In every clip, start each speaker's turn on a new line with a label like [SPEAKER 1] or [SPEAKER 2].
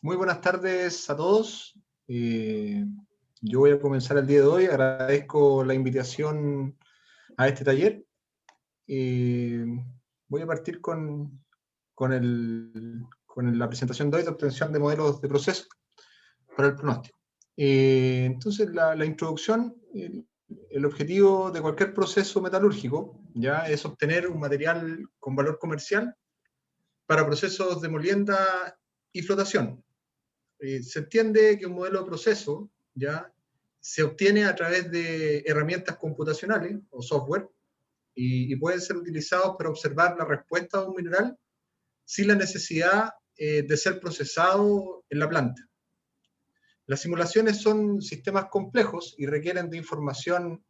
[SPEAKER 1] Muy buenas tardes a todos. Yo voy a comenzar el día de hoy. Agradezco la invitación a este taller. Eh, Voy a partir con la presentación de hoy de obtención de modelos de proceso para el pronóstico. Entonces, la introducción, el objetivo de cualquier proceso metalúrgico ya es obtener un material con valor comercial para procesos de molienda y flotación. Se entiende que un modelo de proceso ya se obtiene a través de herramientas computacionales o software y pueden ser utilizados para observar la respuesta de un mineral sin la necesidad de ser procesado en la planta. Las simulaciones son sistemas complejos y requieren de información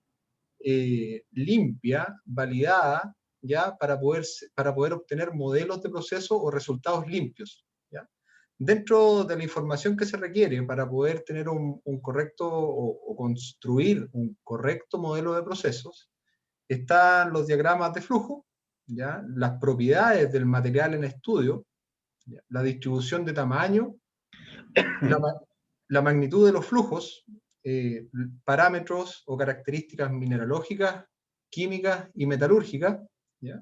[SPEAKER 1] limpia, validada, ¿ya? Para poder obtener modelos de proceso o resultados limpios. ¿Ya? Dentro de la información que se requiere para poder tener un correcto o construir un correcto modelo de procesos, están los diagramas de flujo, ¿ya? Las propiedades del material en estudio, ¿ya? La distribución de tamaño, la, la magnitud de los flujos, parámetros o características mineralógicas, químicas y metalúrgicas, ¿ya?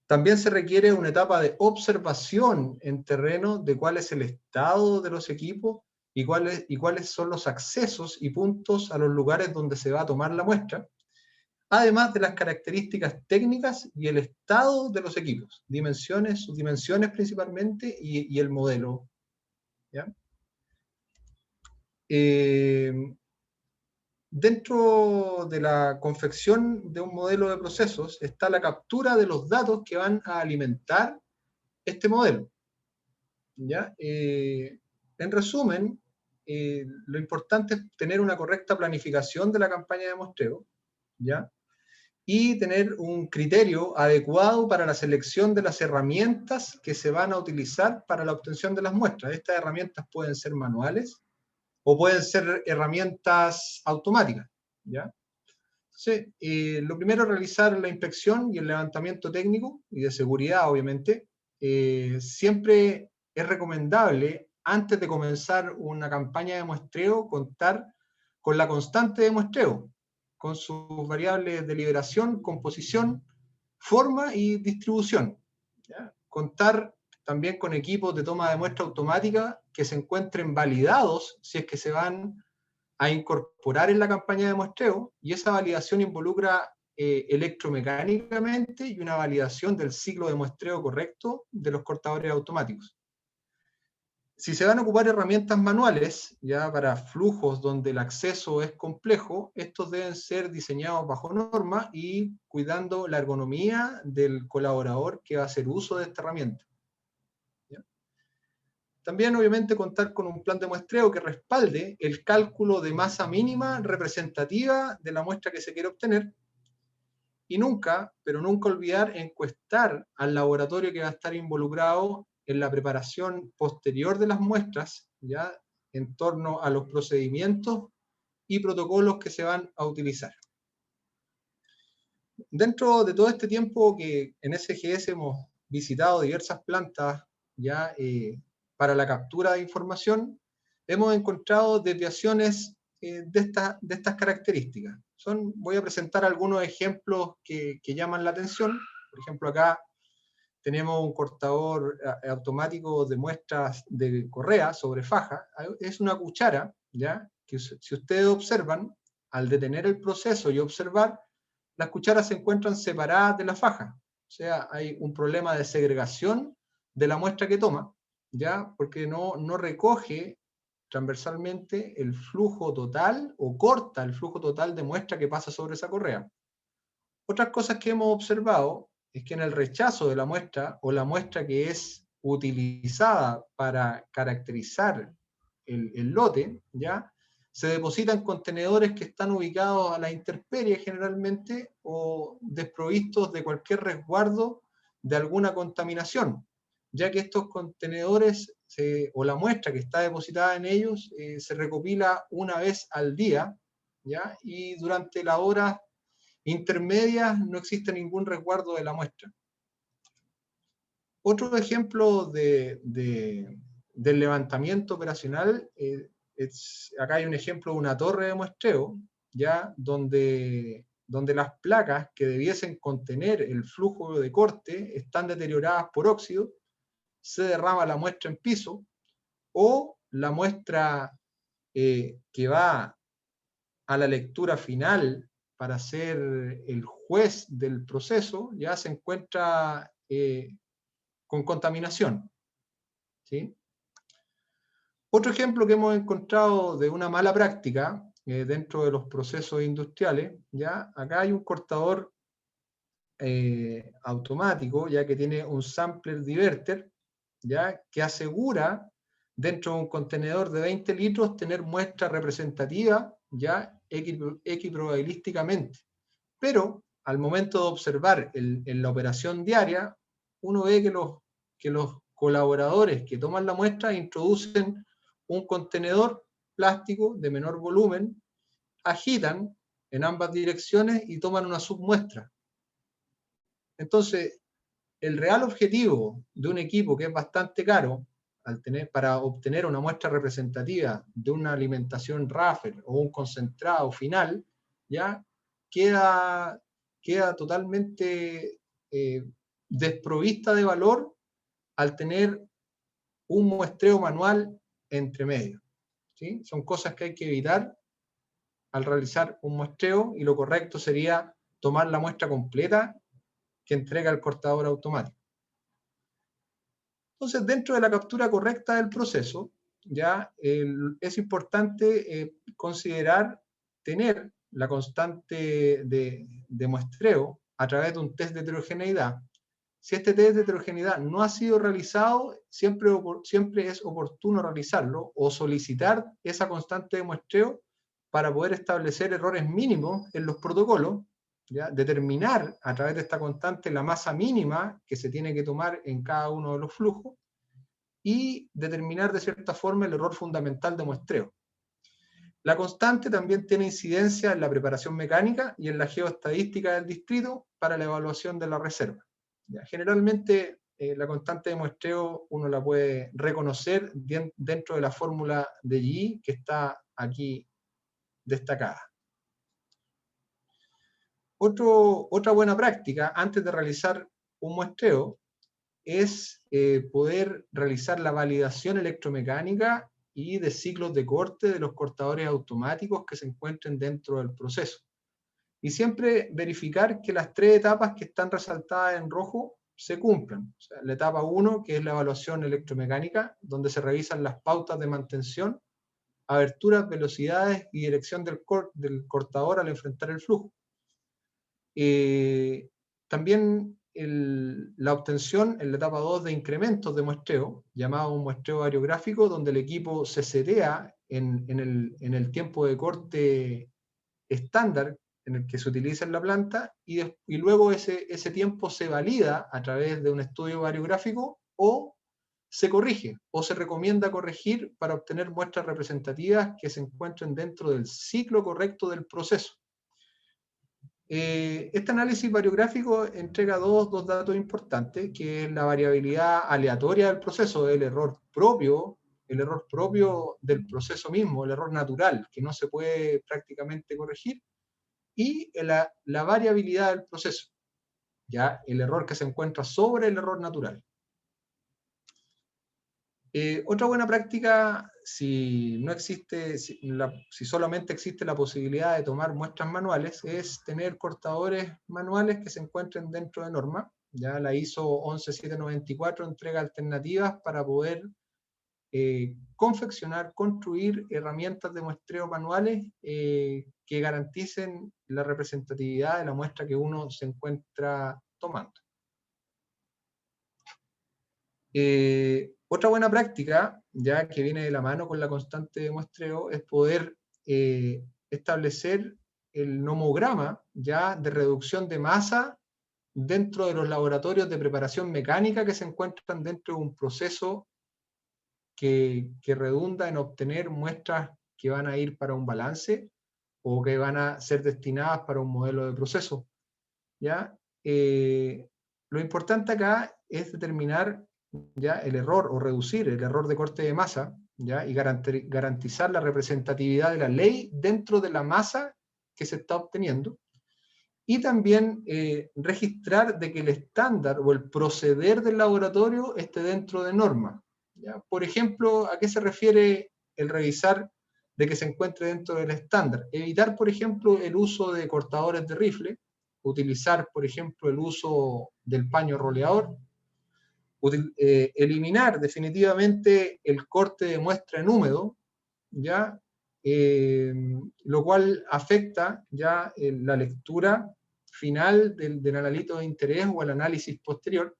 [SPEAKER 1] También se requiere una etapa de observación en terreno de cuál es el estado de los equipos y cuáles son los accesos y puntos a los lugares donde se va a tomar la muestra, además de las características técnicas y el estado de los equipos, dimensiones, subdimensiones principalmente y el modelo. ¿Ya? Dentro de la confección de un modelo de procesos está la captura de los datos que van a alimentar este modelo. ¿Ya? En resumen, lo importante es tener una correcta planificación de la campaña de muestreo, ¿ya? Y tener un criterio adecuado para la selección de las herramientas que se van a utilizar para la obtención de las muestras. Estas herramientas pueden ser manuales o pueden ser herramientas automáticas, ¿ya? Entonces, lo primero es realizar la inspección y el levantamiento técnico y de seguridad, obviamente. Siempre es recomendable, antes de comenzar una campaña de muestreo, contar con la constante de muestreo, con sus variables de liberación, composición, forma y distribución. ¿Ya? Contar también con equipos de toma de muestra automática que se encuentren validados si es que se van a incorporar en la campaña de muestreo, y esa validación involucra electromecánicamente y una validación del ciclo de muestreo correcto de los cortadores automáticos. Si se van a ocupar herramientas manuales, ya para flujos donde el acceso es complejo, estos deben ser diseñados bajo norma y cuidando la ergonomía del colaborador que va a hacer uso de esta herramienta. ¿Ya? También, obviamente, contar con un plan de muestreo que respalde el cálculo de masa mínima representativa de la muestra que se quiere obtener, y nunca, pero nunca olvidar encuestar al laboratorio que va a estar involucrado en la preparación posterior de las muestras, ¿ya? En torno a los procedimientos y protocolos que se van a utilizar. Dentro de todo este tiempo que en SGS hemos visitado diversas plantas ya para la captura de información, hemos encontrado desviaciones de estas características. Voy a presentar algunos ejemplos que llaman la atención. Por ejemplo, acá tenemos un cortador automático de muestras de correa sobre faja. Es una cuchara, ¿ya? Que si ustedes observan, al detener el proceso y observar, las cucharas se encuentran separadas de la faja. O sea, hay un problema de segregación de la muestra que toma, ¿ya? Porque no recoge transversalmente el flujo total o corta el flujo total de muestra que pasa sobre esa correa. Otras cosas que hemos observado es que en el rechazo de la muestra o la muestra que es utilizada para caracterizar el lote, ¿ya? Se depositan contenedores que están ubicados a la intemperie generalmente o desprovistos de cualquier resguardo de alguna contaminación, ya que estos contenedores o la muestra que está depositada en ellos se recopila una vez al día, ¿ya? Y durante las horas intermedias no existe ningún resguardo de la muestra. Otro ejemplo de del levantamiento operacional, acá hay un ejemplo de una torre de muestreo, ya donde las placas que debiesen contener el flujo de corte están deterioradas por óxido, se derrama la muestra en piso, o la muestra que va a la lectura final para ser el juez del proceso, ya se encuentra con contaminación, ¿sí? Otro ejemplo que hemos encontrado de una mala práctica dentro de los procesos industriales, ya acá hay un cortador automático, ya que tiene un sampler diverter, ya que asegura dentro de un contenedor de 20 litros tener muestra representativa, ya equiprobabilísticamente. Pero al momento de observar en la operación diaria, uno ve que los colaboradores que toman la muestra introducen un contenedor plástico de menor volumen, agitan en ambas direcciones y toman una submuestra. Entonces, el real objetivo de un equipo que es bastante caro para obtener una muestra representativa de una alimentación Raffel o un concentrado final, ya queda totalmente desprovista de valor al tener un muestreo manual entre medio, ¿sí? Son cosas que hay que evitar al realizar un muestreo, y lo correcto sería tomar la muestra completa que entrega el cortador automático. Entonces, dentro de la captura correcta del proceso, ya es importante considerar tener la constante de muestreo a través de un test de heterogeneidad. Si este test de heterogeneidad no ha sido realizado, siempre es oportuno realizarlo o solicitar esa constante de muestreo para poder establecer errores mínimos en los protocolos, ¿ya? Determinar a través de esta constante la masa mínima que se tiene que tomar en cada uno de los flujos y determinar de cierta forma el error fundamental de muestreo. La constante también tiene incidencia en la preparación mecánica y en la geoestadística del distrito para la evaluación de la reserva. Ya, generalmente la constante de muestreo uno la puede reconocer dentro de la fórmula de GE que está aquí destacada. Otra buena práctica antes de realizar un muestreo es poder realizar la validación electromecánica y de ciclos de corte de los cortadores automáticos que se encuentren dentro del proceso. Y siempre verificar que las 3 etapas que están resaltadas en rojo se cumplan. O sea, la etapa 1, que es la evaluación electromecánica, donde se revisan las pautas de mantención, aberturas, velocidades y dirección del cortador al enfrentar el flujo. También la obtención en la etapa 2 de incrementos de muestreo, llamado un muestreo variográfico, donde el equipo se setea en el tiempo de corte estándar en el que se utiliza en la planta, y luego ese tiempo se valida a través de un estudio variográfico, o se corrige, o se recomienda corregir para obtener muestras representativas que se encuentren dentro del ciclo correcto del proceso. Este análisis variográfico entrega dos datos importantes, que es la variabilidad aleatoria del proceso, el error propio del proceso mismo, el error natural, que no se puede prácticamente corregir, y la variabilidad del proceso, ya el error que se encuentra sobre el error natural. Otra buena práctica, si solamente existe la posibilidad de tomar muestras manuales, es tener cortadores manuales que se encuentren dentro de norma. Ya la ISO 11794 entrega alternativas para poder confeccionar, construir herramientas de muestreo manuales que garanticen la representatividad de la muestra que uno se encuentra tomando. Otra buena práctica, ya que viene de la mano con la constante de muestreo, es poder establecer el nomograma ya de reducción de masa dentro de los laboratorios de preparación mecánica que se encuentran dentro de un proceso que redunda en obtener muestras que van a ir para un balance o que van a ser destinadas para un modelo de proceso. ¿Ya? Lo importante acá es determinar ¿ya? El error o reducir el error de corte de masa, ¿ya? Y garantizar la representatividad de la ley dentro de la masa que se está obteniendo. Y también registrar de que el estándar o el proceder del laboratorio esté dentro de normas. ¿Ya? Por ejemplo, ¿a qué se refiere el revisar de que se encuentre dentro del estándar? Evitar, por ejemplo, el uso de cortadores de rifle, utilizar, por ejemplo, el uso del paño roleador, eliminar definitivamente el corte de muestra en húmedo, ¿ya? Lo cual afecta ya la lectura final del analito de interés o el análisis posterior,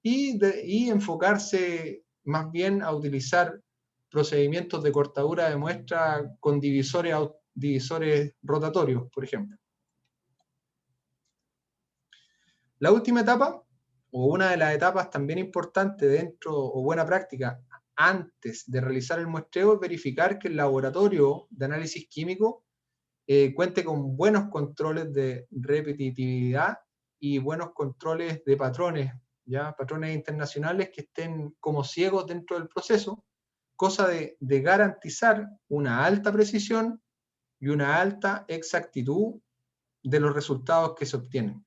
[SPEAKER 1] y enfocarse más bien a utilizar procedimientos de cortadura de muestra con divisores rotatorios, por ejemplo. La última etapa, o una de las etapas también importantes dentro, o buena práctica, antes de realizar el muestreo, es verificar que el laboratorio de análisis químico cuente con buenos controles de repetitividad y buenos controles de patrones, ¿ya? Patrones internacionales que estén como ciegos dentro del proceso, cosa de garantizar una alta precisión y una alta exactitud de los resultados que se obtienen.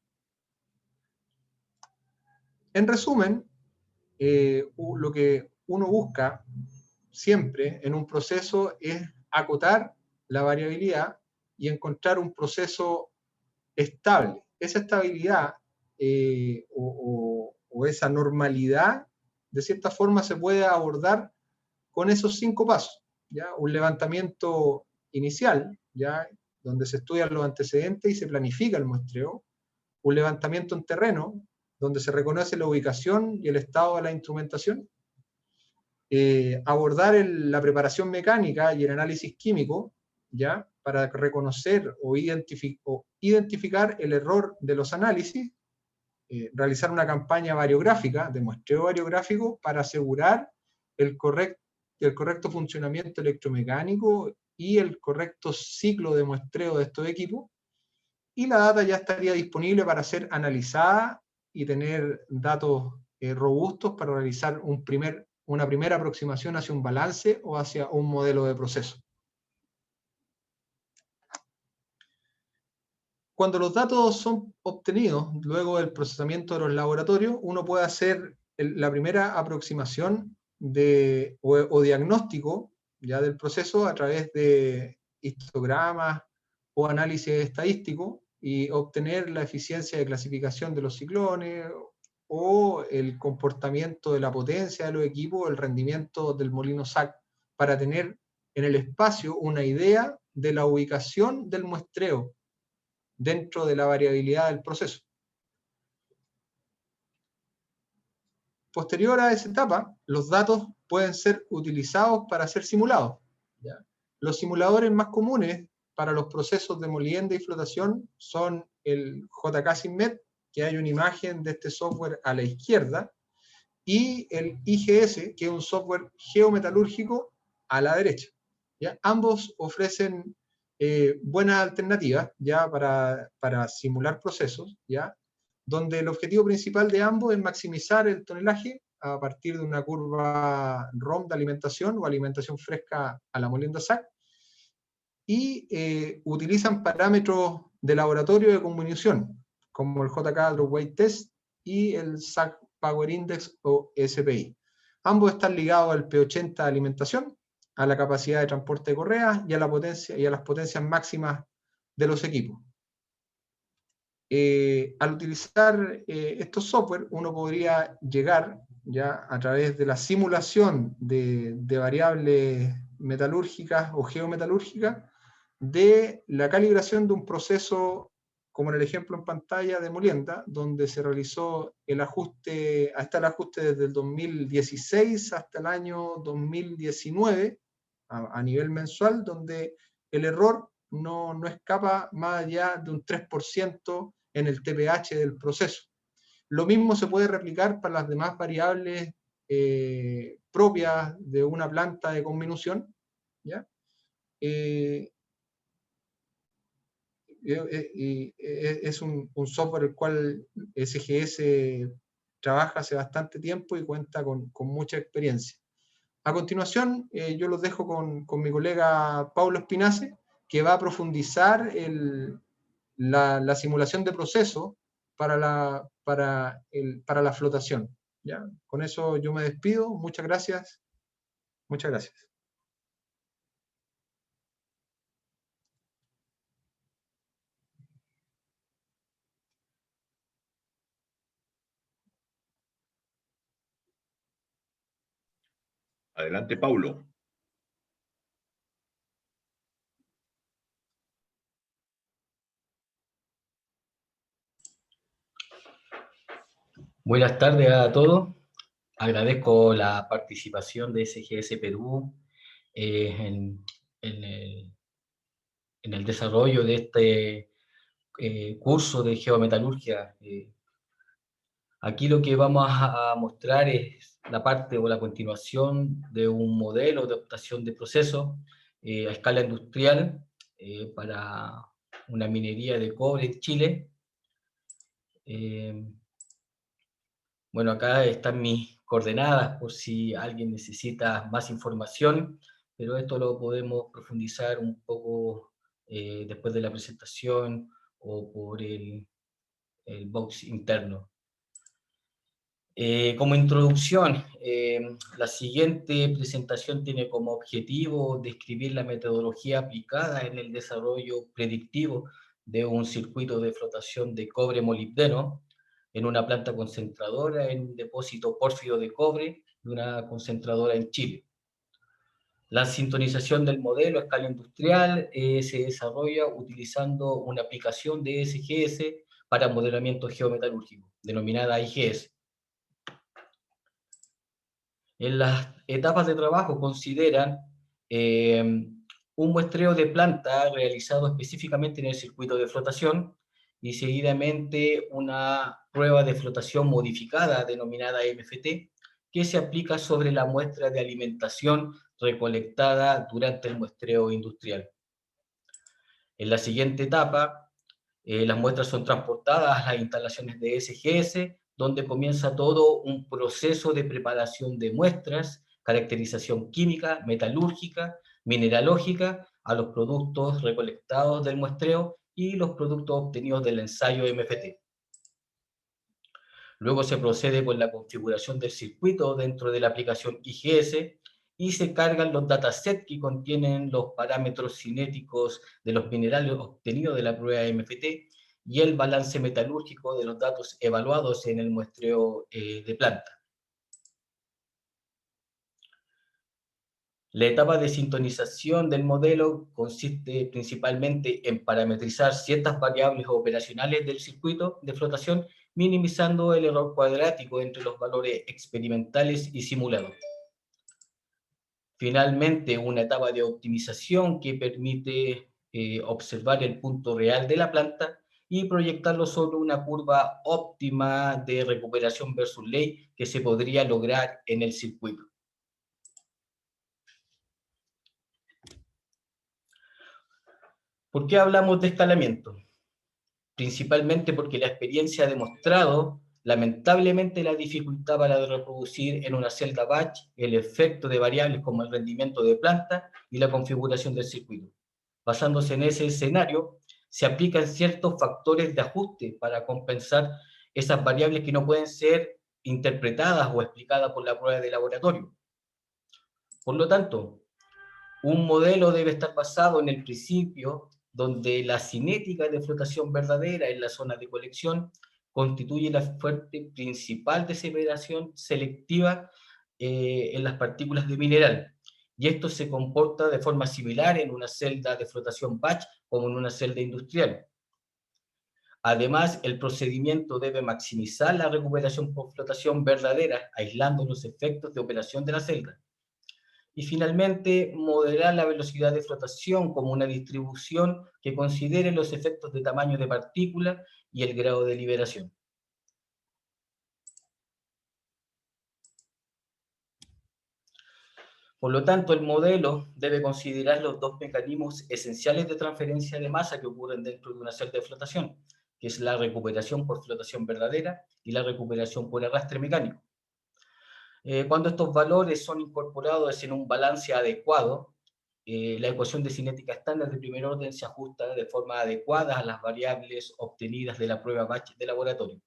[SPEAKER 1] En resumen, lo que uno busca siempre en un proceso es acotar la variabilidad y encontrar un proceso estable. Esa estabilidad o esa normalidad, de cierta forma, se puede abordar con esos 5 pasos. ¿Ya? Un levantamiento inicial, ¿ya? Donde se estudian los antecedentes y se planifica el muestreo. Un levantamiento en terreno, donde se reconoce la ubicación y el estado de la instrumentación. Abordar la preparación mecánica y el análisis químico, ¿ya? Para reconocer o identificar el error de los análisis, realizar una campaña variográfica, de muestreo variográfico, para asegurar el correcto funcionamiento electromecánico y el correcto ciclo de muestreo de estos equipos, y la data ya estaría disponible para ser analizada y tener datos robustos para realizar una primera aproximación hacia un balance o hacia un modelo de proceso. Cuando los datos son obtenidos luego del procesamiento de los laboratorios, uno puede hacer la primera aproximación o diagnóstico ya del proceso a través de histogramas o análisis estadístico, y obtener la eficiencia de clasificación de los ciclones o el comportamiento de la potencia de los equipos, el rendimiento del molino SAC, para tener en el espacio una idea de la ubicación del muestreo dentro de la variabilidad del proceso. Posterior a esa etapa, los datos pueden ser utilizados para ser simulados. ¿Ya? Los simuladores más comunes para los procesos de molienda y flotación son el JK Simmet, que hay una imagen de este software a la izquierda, y el IGS, que es un software geometalúrgico, a la derecha. ¿Ya? Ambos ofrecen buenas alternativas ya para simular procesos, ¿ya? Donde el objetivo principal de ambos es maximizar el tonelaje a partir de una curva ROM de alimentación o alimentación fresca a la molienda SAC, y utilizan parámetros de laboratorio de convolución, como el JK Drop Weight Test y el SAC Power Index o SPI. Ambos están ligados al P80 de alimentación, a la capacidad de transporte de correas y a la potencia y a las potencias máximas de los equipos. Al utilizar estos software, uno podría llegar ya a través de la simulación de variables metalúrgicas o geometalúrgicas, de la calibración de un proceso, como en el ejemplo en pantalla de molienda, donde se realizó el ajuste, hasta el ajuste desde el 2016 hasta el año 2019, a nivel mensual, donde el error no escapa más allá de un 3% en el TPH del proceso. Lo mismo se puede replicar para las demás variables propias de una planta de conminución, ¿ya? Es un software el cual SGS trabaja hace bastante tiempo y cuenta con mucha experiencia. A continuación, yo los dejo con mi colega Paulo Espinace, que va a profundizar la simulación de proceso para la flotación. ¿Ya? Con eso yo me despido. Muchas gracias. Muchas gracias.
[SPEAKER 2] Adelante, Paulo.
[SPEAKER 3] Buenas tardes a todos. Agradezco la participación de SGS Perú en el desarrollo de este curso de geometalurgia. Aquí lo que vamos a mostrar es la parte o la continuación de un modelo de adaptación de procesos a escala industrial para una minería de cobre en Chile. Bueno, acá están mis coordenadas por si alguien necesita más información, pero esto lo podemos profundizar un poco después de la presentación o por el box interno. Como introducción, la siguiente presentación tiene como objetivo describir la metodología aplicada en el desarrollo predictivo de un circuito de flotación de cobre molibdeno en una planta concentradora en un depósito pórfido de cobre de una concentradora en Chile. La sintonización del modelo a escala industrial se desarrolla utilizando una aplicación de SGS para modelamiento geometalúrgico, denominada IGS. En las etapas de trabajo consideran un muestreo de planta realizado específicamente en el circuito de flotación y seguidamente una prueba de flotación modificada denominada MFT que se aplica sobre la muestra de alimentación recolectada durante el muestreo industrial. En la siguiente etapa, las muestras son transportadas a las instalaciones de SGS, donde comienza todo un proceso de preparación de muestras, caracterización química, metalúrgica, mineralógica, a los productos recolectados del muestreo y los productos obtenidos del ensayo MFT. Luego se procede con la configuración del circuito dentro de la aplicación IGS y se cargan los datasets que contienen los parámetros cinéticos de los minerales obtenidos de la prueba MFT y el balance metalúrgico de los datos evaluados en el muestreo de planta. La etapa de sintonización del modelo consiste principalmente en parametrizar ciertas variables operacionales del circuito de flotación, minimizando el error cuadrático entre los valores experimentales y simulados. Finalmente, una etapa de optimización que permite observar el punto real de la planta y proyectarlo sobre una curva óptima de recuperación versus ley que se podría lograr en el circuito. ¿Por qué hablamos de escalamiento? Principalmente porque la experiencia ha demostrado, lamentablemente, la dificultad para reproducir en una celda batch el efecto de variables como el rendimiento de planta y la configuración del circuito. Basándose en ese escenario, se aplican ciertos factores de ajuste para compensar esas variables que no pueden ser interpretadas o explicadas por la prueba de laboratorio. Por lo tanto, un modelo debe estar basado en el principio donde la cinética de flotación verdadera en la zona de colección constituye la fuente principal de separación selectiva en las partículas de mineral. Y esto se comporta de forma similar en una celda de flotación batch como en una celda industrial. Además, el procedimiento debe maximizar la recuperación por flotación verdadera, aislando los efectos de operación de la celda. Y finalmente, modelar la velocidad de flotación como una distribución que considere los efectos de tamaño de partícula y el grado de liberación. Por lo tanto, el modelo debe considerar los dos mecanismos esenciales de transferencia de masa que ocurren dentro de una celda de flotación. que es la recuperación por flotación verdadera y la recuperación por arrastre mecánico. Cuando estos valores son incorporados en un balance adecuado, la ecuación de cinética estándar de primer orden se ajusta de forma adecuada a las variables obtenidas de la prueba batch de laboratorio.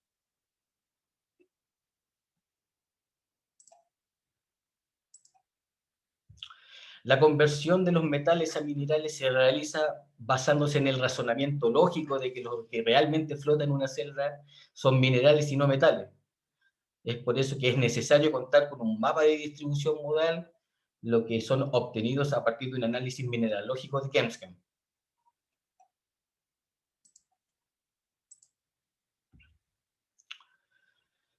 [SPEAKER 3] La conversión de los metales a minerales se realiza basándose en el razonamiento lógico de que lo que realmente flota en una celda son minerales y no metales. Es por eso que es necesario contar con un mapa de distribución modal, lo que son obtenidos a partir de un análisis mineralógico de Chemscam.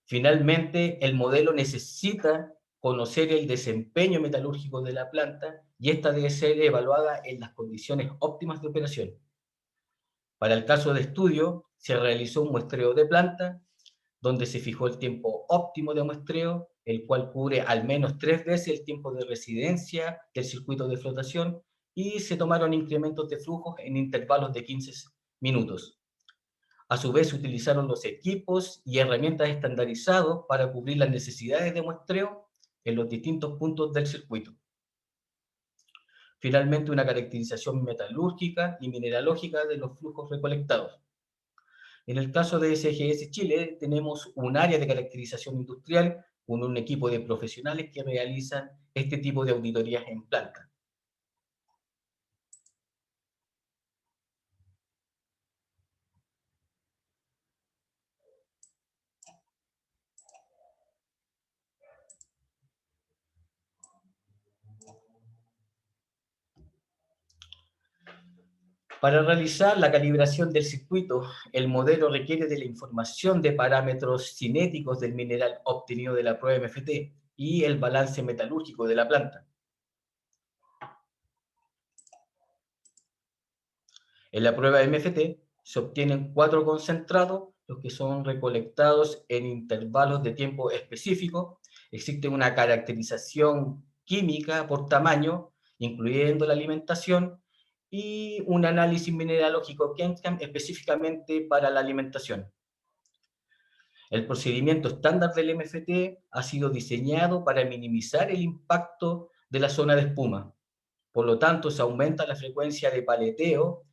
[SPEAKER 3] Finalmente, el modelo necesita conocer el desempeño metalúrgico de la planta y esta debe ser evaluada en las condiciones óptimas de operación. Para el caso de estudio, se realizó un muestreo de planta, donde se fijó el tiempo óptimo de muestreo, el cual cubre al menos 3 veces el tiempo de residencia del circuito de flotación, y se tomaron incrementos de flujos en intervalos de 15 minutos. A su vez, se utilizaron los equipos y herramientas estandarizados para cubrir las necesidades de muestreo en los distintos puntos del circuito. Finalmente, una caracterización metalúrgica y mineralógica de los flujos recolectados. En el caso de SGS Chile, tenemos un área de caracterización industrial con un equipo de profesionales que realizan este tipo de auditorías en planta. Para realizar la calibración del circuito, el modelo requiere de la información de parámetros cinéticos del mineral obtenido de la prueba MFT y el balance metalúrgico de la planta. En la prueba MFT se obtienen 4 concentrados, los que son recolectados en intervalos de tiempo específicos. Existe una caracterización química por tamaño, incluyendo la alimentación, y un análisis mineralógico Chemscam específicamente para la alimentación. El procedimiento estándar del MFT ha sido diseñado para minimizar el impacto de la zona de espuma. Por lo tanto, se aumenta la frecuencia de paleteo,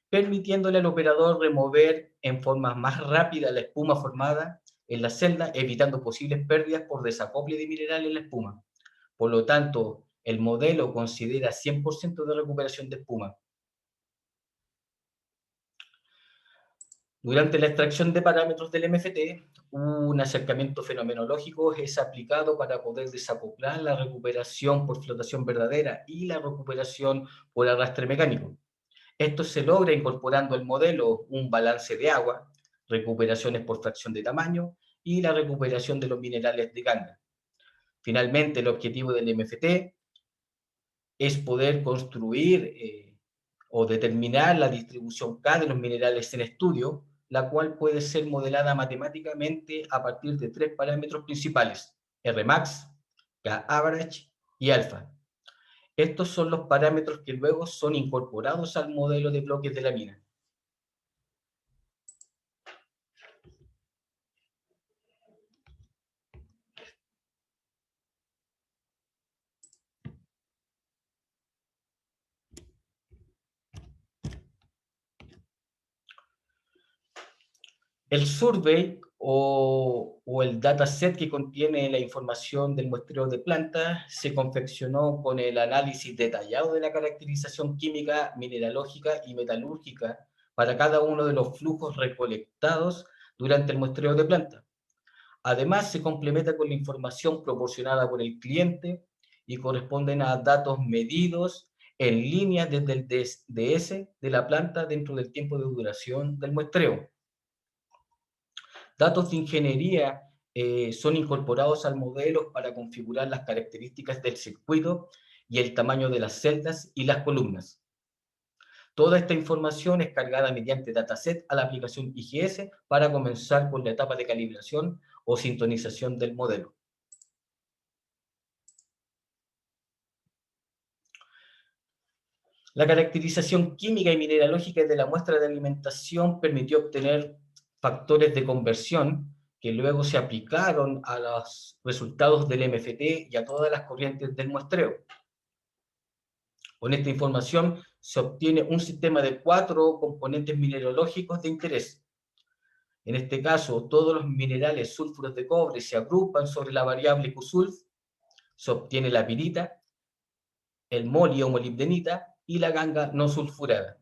[SPEAKER 3] permitiéndole al operador remover en forma más rápida la espuma formada en la celda, evitando posibles pérdidas por desacople de mineral en la espuma. Por lo tanto, el modelo considera 100% de recuperación de espuma. Durante la extracción de parámetros del MFT, un acercamiento fenomenológico es aplicado para poder desacoplar la recuperación por flotación verdadera y la recuperación por arrastre mecánico. Esto se logra incorporando al modelo un balance de agua, recuperaciones por fracción de tamaño y la recuperación de los minerales de ganga. Finalmente, el objetivo del MFT es poder construir o determinar la distribución K de los minerales en estudio, la cual puede ser modelada matemáticamente a partir de 3 parámetros principales: Rmax, K-average y alfa. Estos son los parámetros que luego son incorporados al modelo de bloques de la mina. El survey o el dataset que contiene la información del muestreo de plantas se confeccionó con el análisis detallado de la caracterización química, mineralógica y metalúrgica para cada uno de los flujos recolectados durante el muestreo de plantas. Además, se complementa con la información proporcionada por el cliente y corresponden a datos medidos en línea desde el DS de la planta dentro del tiempo de duración del muestreo. Datos de ingeniería son incorporados al modelo para configurar las características del circuito y el tamaño de las celdas y las columnas. Toda esta información es cargada mediante dataset a la aplicación IGS para comenzar con la etapa de calibración o sintonización del modelo. La caracterización química y mineralógica de la muestra de alimentación permitió obtener factores de conversión que luego se aplicaron a los resultados del MFT y a todas las corrientes del muestreo. Con esta información se obtiene un sistema de 4 componentes mineralógicos de interés. En este caso, todos los minerales sulfuros de cobre se agrupan sobre la variable Q-sulf, se obtiene la pirita, el moli o molibdenita y la ganga no sulfurada.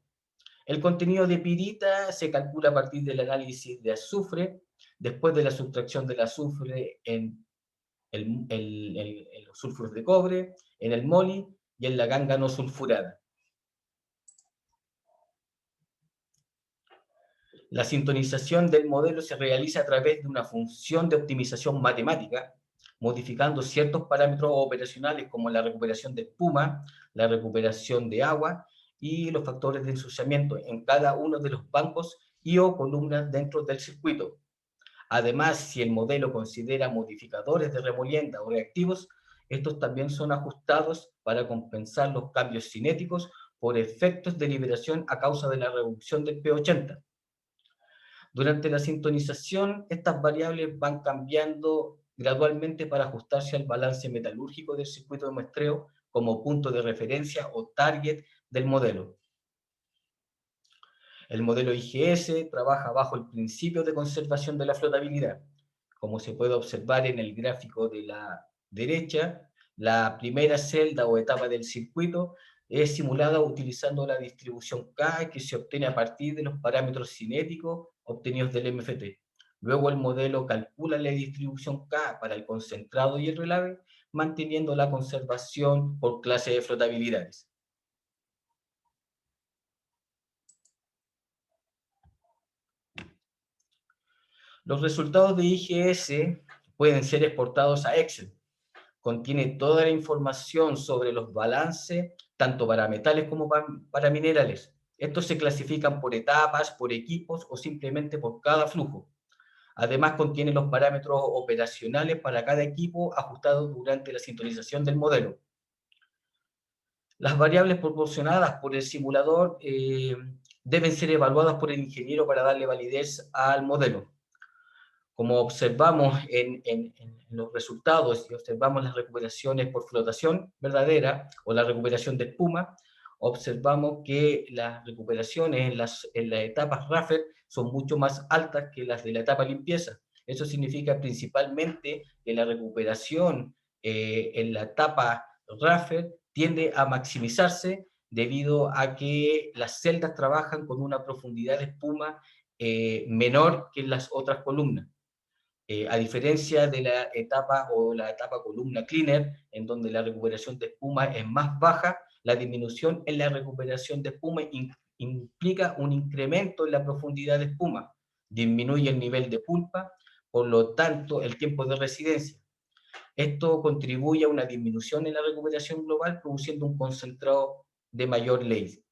[SPEAKER 3] El contenido de pirita se calcula a partir del análisis de azufre, después de la sustracción del azufre en los sulfuros de cobre, en el moli y en la ganga no sulfurada. La sintonización del modelo se realiza a través de una función de optimización matemática, modificando ciertos parámetros operacionales como la recuperación de espuma, la recuperación de agua y los factores de ensuciamiento en cada uno de los bancos y o columnas dentro del circuito. Además, si el modelo considera modificadores de remolienda o reactivos, estos también son ajustados para compensar los cambios cinéticos por efectos de liberación a causa de la reducción del P80. Durante la sintonización, estas variables van cambiando gradualmente para ajustarse al balance metalúrgico del circuito de muestreo como punto de referencia o target del modelo. El modelo IGS trabaja bajo el principio de conservación de la flotabilidad. Como se puede observar en el gráfico de la derecha, la primera celda o etapa del circuito es simulada utilizando la distribución K que se obtiene a partir de los parámetros cinéticos obtenidos del MFT. Luego el modelo calcula la distribución K para el concentrado y el relave, manteniendo la conservación por clase de flotabilidades. Los resultados de IGS pueden ser exportados a Excel. Contiene toda la información sobre los balances, tanto para metales como para minerales. Estos se clasifican por etapas, por equipos o simplemente por cada flujo. Además, contiene los parámetros operacionales para cada equipo ajustados durante la sintonización del modelo. Las variables proporcionadas por el simulador deben ser evaluadas por el ingeniero para darle validez al modelo. Como observamos en los resultados y observamos las recuperaciones por flotación verdadera o la recuperación de espuma, observamos que las recuperaciones en las etapas Raffer son mucho más altas que las de la etapa limpieza. Eso significa principalmente que la recuperación en la etapa Raffer tiende a maximizarse debido a que las celdas trabajan con una profundidad de espuma menor que en las otras columnas. A diferencia de la etapa columna cleaner, en donde la recuperación de espuma es más baja, la disminución en la recuperación de espuma implica un incremento en la profundidad de espuma, disminuye el nivel de pulpa, por lo tanto el tiempo de residencia. Esto contribuye a una disminución en la recuperación global, produciendo un concentrado de mayor ley.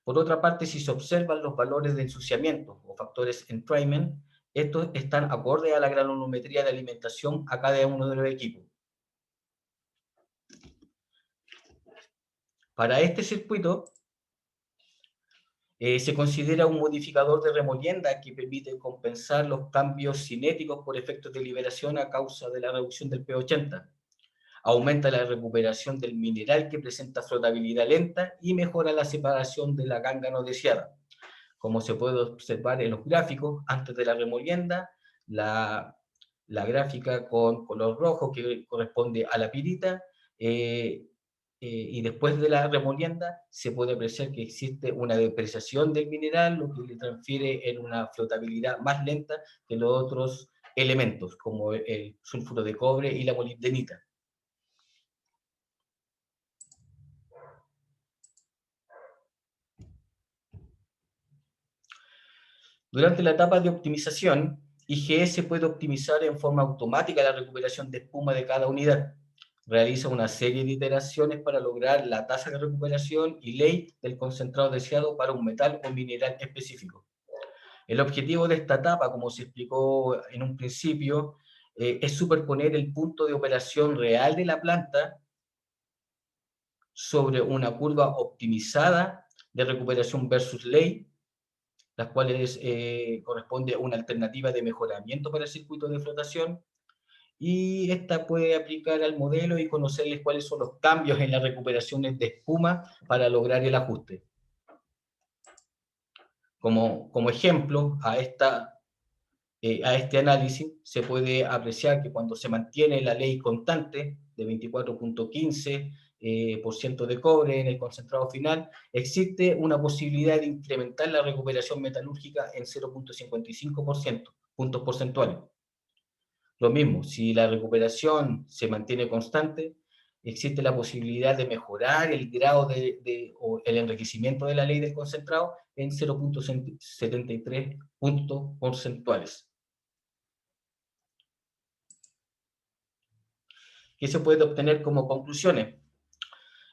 [SPEAKER 3] Por otra parte, si se observan los valores de ensuciamiento o factores entrainment, estos están acordes a la granulometría de alimentación a cada uno de los equipos. Para este circuito, se considera un modificador de remolienda que permite compensar los cambios cinéticos por efectos de liberación a causa de la reducción del P80. Aumenta la recuperación del mineral que presenta flotabilidad lenta y mejora la separación de la ganga no deseada. Como se puede observar en los gráficos, antes de la remolienda, la gráfica con color rojo que corresponde a la pirita, y después de la remolienda se puede apreciar que existe una depreciación del mineral, lo que le transfiere en una flotabilidad más lenta que los otros elementos, como el sulfuro de cobre y la molibdenita. Durante la etapa de optimización, IGS puede optimizar en forma automática la recuperación de espuma de cada unidad. Realiza una serie de iteraciones para lograr la tasa de recuperación y ley del concentrado deseado para un metal o mineral específico. El objetivo de esta etapa, como se explicó en un principio, es superponer el punto de operación real de la planta sobre una curva optimizada de recuperación versus ley, las cuales corresponde a una alternativa de mejoramiento para el circuito de flotación, y esta puede aplicar al modelo y conocerles cuáles son los cambios en las recuperaciones de espuma para lograr el ajuste. Como ejemplo a este análisis se puede apreciar que cuando se mantiene la ley constante de 24.15% de cobre en el concentrado final, existe una posibilidad de incrementar la recuperación metalúrgica en 0.55%, puntos porcentuales. Lo mismo, si la recuperación se mantiene constante, existe la posibilidad de mejorar el grado o el enriquecimiento de la ley del concentrado en 0.73 puntos porcentuales. ¿Qué se puede obtener como conclusiones?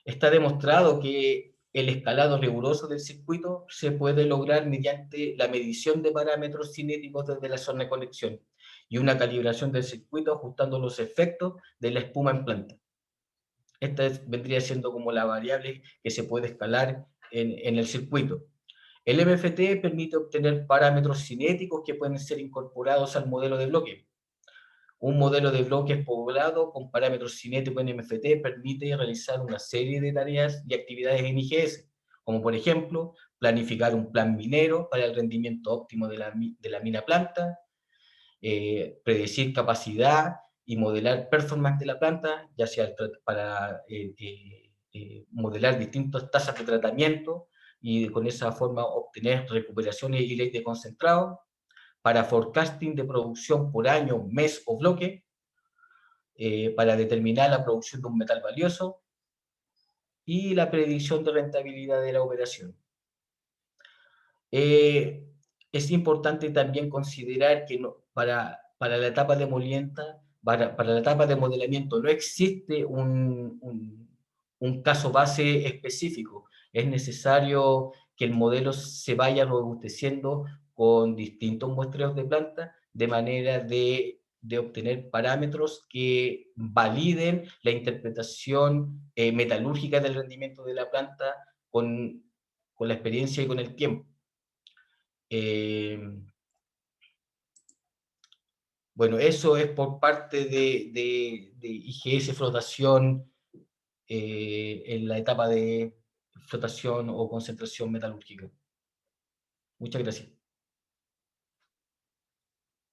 [SPEAKER 3] Está demostrado que el escalado riguroso del circuito se puede lograr mediante la medición de parámetros cinéticos desde la zona de conexión y una calibración del circuito ajustando los efectos de la espuma en planta. Esta vendría siendo como la variable que se puede escalar en el circuito. El MFT permite obtener parámetros cinéticos que pueden ser incorporados al modelo de bloque. Un modelo de bloques poblado con parámetros cinéticos en MFT permite realizar una serie de tareas y actividades en IGS, como por ejemplo, planificar un plan minero para el rendimiento óptimo de la mina planta, predecir capacidad y modelar performance de la planta, ya sea para modelar distintas tasas de tratamiento y con esa forma obtener recuperaciones y ley de concentrado, para forecasting de producción por año, mes o bloque, para determinar la producción de un metal valioso y la predicción de rentabilidad de la operación. Es importante también considerar que para la etapa de molienda, para la etapa de modelamiento no existe un caso base específico. Es necesario que el modelo se vaya robusteciendo con distintos muestreos de planta, de manera de obtener parámetros que validen la interpretación metalúrgica del rendimiento de la planta con la experiencia y con el tiempo. Bueno, eso es por parte de IGS flotación en la etapa de flotación o concentración metalúrgica. Muchas gracias.